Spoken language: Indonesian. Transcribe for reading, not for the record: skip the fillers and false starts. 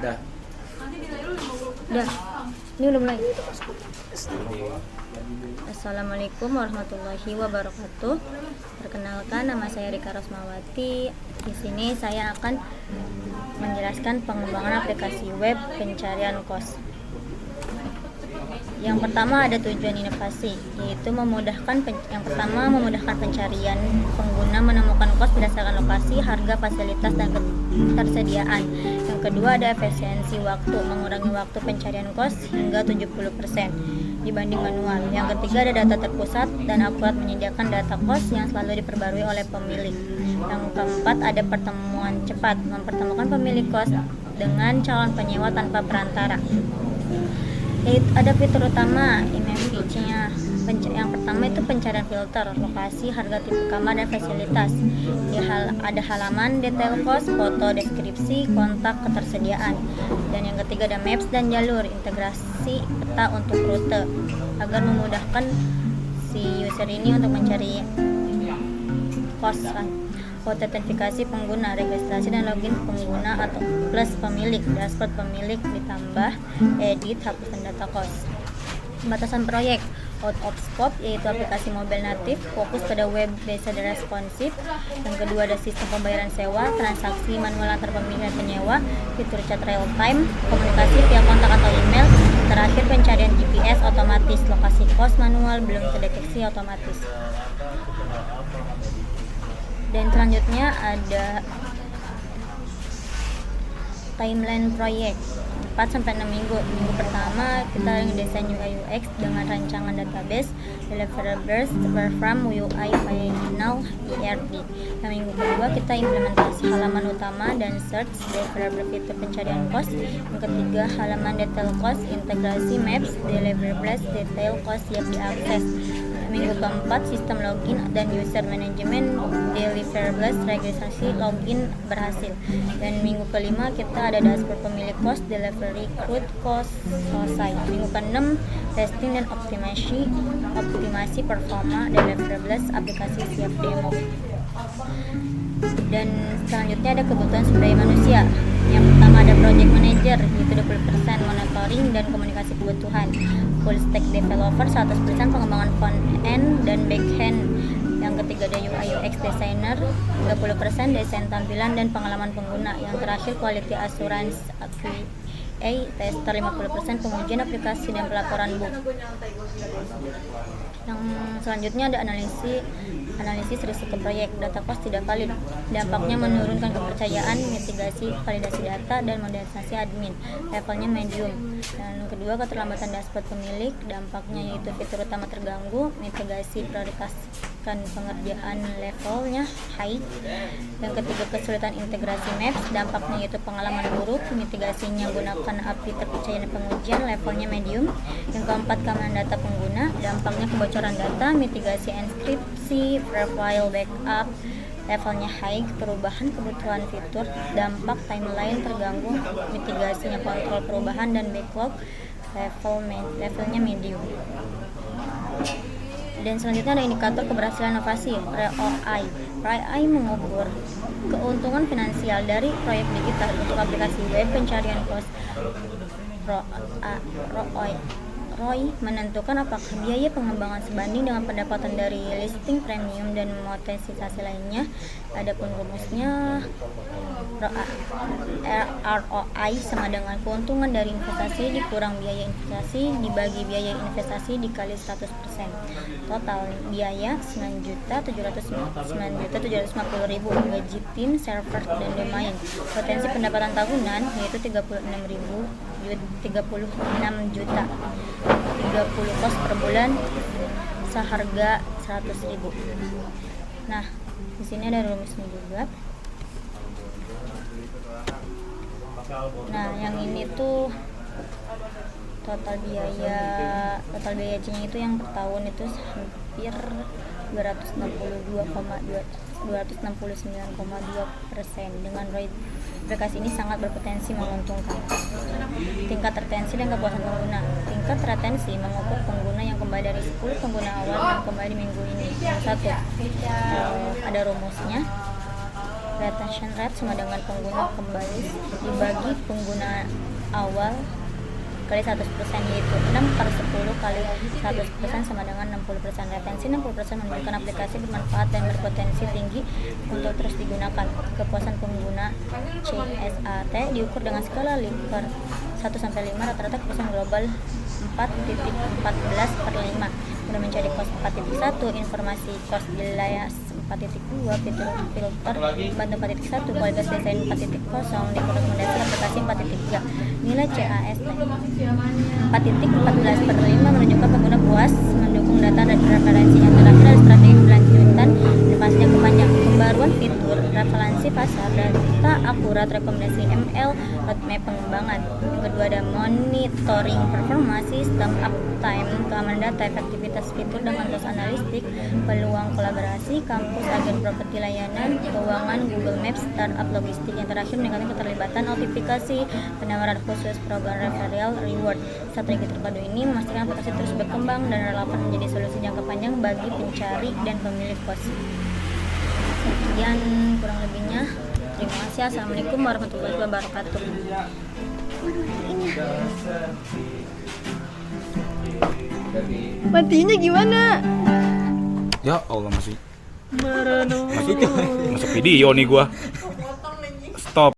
Dah. Udah, ini udah mulai. Assalamualaikum warahmatullahi wabarakatuh. Perkenalkan, nama saya Rika Rosmawati. Di sini saya akan menjelaskan pengembangan aplikasi web pencarian kos. Yang pertama ada tujuan inovasi, yaitu memudahkan pencarian pengguna menemukan kos berdasarkan lokasi, harga, fasilitas, dan ketersediaan. Yang kedua ada efisiensi waktu, mengurangi waktu pencarian kos hingga 70% dibanding manual. Yang ketiga ada data terpusat dan akurat, menyediakan data kos yang selalu diperbarui oleh pemilik. Yang keempat ada pertemuan cepat, mempertemukan pemilik kos dengan calon penyewa tanpa perantara. Ada fitur utama IMFC-nya. Yang pertama itu pencarian filter, lokasi, harga, tipe kamar, dan fasilitas. Ada halaman, detail kos, foto, deskripsi, kontak, ketersediaan. Dan yang ketiga ada maps dan jalur, integrasi peta untuk rute agar memudahkan si user ini untuk mencari kos. Autentifikasi pengguna, registrasi dan login pengguna atau plus pemilik, dashboard pemilik ditambah, edit, hapus data kos. Batasan proyek, out of scope, yaitu aplikasi mobile natif, fokus pada web based responsive. Yang kedua ada sistem pembayaran sewa, transaksi manual antar pemilik dan penyewa, fitur chat real time, komunikasi via kontak atau email. Terakhir pencarian GPS otomatis, lokasi kos manual belum terdeteksi otomatis. Dan selanjutnya ada timeline proyek 4-6 minggu. Minggu pertama kita ngedesain UI UX dengan rancangan database, deliverables, wireframe, UI final, ERD. Yang minggu kedua kita implementasi halaman utama dan search, deliverable fitur pencarian kos. Yang ketiga halaman detail kos, integrasi maps, deliverables, detail kos siap diakses. Minggu keempat sistem login dan user management, deliverables, registrasi, login berhasil. Dan minggu kelima kita ada dashboard pemilik kos, delivery, route kos, selesai. Minggu keenam testing dan optimasi performa, deliverables, aplikasi siap demo. Dan selanjutnya ada kebutuhan sumber daya manusia. Yang pertama ada project manager, yaitu 20% monitoring dan komunikasi kebutuhan. Full stack developer 100% pengembangan front end dan back end. Yang ketiga ada UI UX designer 30% desain tampilan dan pengalaman pengguna. Yang terakhir quality assurance QA tester 50% pengujian aplikasi dan pelaporan bug. Yang selanjutnya ada analisis risiko proyek, data kos tidak valid, dampaknya menurunkan kepercayaan, mitigasi validasi data, dan modernisasi admin, levelnya medium. Dan kedua keterlambatan dashboard pemilik, dampaknya yaitu fitur utama terganggu, mitigasi prioritaskan pengerjaan, levelnya high. Yang ketiga kesulitan integrasi maps, dampaknya yaitu pengalaman buruk, mitigasinya gunakan API terpercaya dan pengujian, levelnya medium. Yang keempat keamanan data pengguna, dampaknya kebocoran data, mitigasi enkripsi, profile backup, levelnya high. Perubahan kebutuhan fitur, dampak timeline terganggu, mitigasinya kontrol perubahan dan backlog, levelnya medium. Dan selanjutnya ada indikator keberhasilan inovasi, ROI. ROI mengukur keuntungan finansial dari proyek digital untuk aplikasi web pencarian kos. ROI menentukan apakah biaya pengembangan sebanding dengan pendapatan dari listing premium dan monetisasi lainnya. Adapun rumusnya ROI sama dengan keuntungan dari investasi dikurang biaya investasi dibagi biaya investasi dikali 100%. Total biaya 9.750.000, gaji tim, server, dan domain. Potensi pendapatan tahunan yaitu 36 juta. 30 kos per bulan seharga 100.000. Nah, di sini ada rumusnya juga. Nah, yang ini tuh total biaya C-nya itu yang per tahun itu hampir 269,2% dengan ROI aplikasi ini sangat berpotensi menguntungkan. Tingkat retensi dan kepuasan pengguna. Tingkat retensi mengukur pengguna yang kembali dari 10 pengguna awal dan kembali minggu ini. Yang satu, ada rumusnya. retention rate sama dengan pengguna kembali dibagi pengguna awal kali 100%, yaitu 6 per 10 kali 100% sama dengan 60%. Retensi 60% menunjukkan aplikasi bermanfaat dan berpotensi tinggi untuk terus digunakan. Kepuasan pengguna CSAT diukur dengan skala Likert 1-5, rata-rata kepuasan global 4.14 per 5. Kemudian mencari cost 4.1, informasi cost jelas 4.2, fitur filter bantu 4.1, kualitas desain 4.0, rekomendasi aplikasi 4.3. Nilai CAS 4.14 per 5 menunjukkan pengguna puas mendukung data dan referensi. Yang terakhir adalah strategi berlanjutan dan pasnya kepanjang. Pembaruan fitur referensi pasar, data akurat, rekomendasi ML, roadmap pengembangan. Yang kedua ada monitoring performa sistem, uptime, keamanan data, efektivitas fitur dengan tools analistik, peluang kolaborasi, kampus, agen properti layanan, keuangan, Google Maps, startup, logistik. Yang terakhir meningkatkan keterlibatan, notifikasi, penawaran khusus, program referral, reward. Strategi terpadu ini memastikan aplikasi terus berkembang dan relevan menjadi solusi jangka panjang bagi pencari dan pemilik pos. Sekian kurang lebihnya. Terima kasih. Assalamualaikum warahmatullahi wabarakatuh. Matinya gimana? Ya Allah, masih itu masuk video nih gua.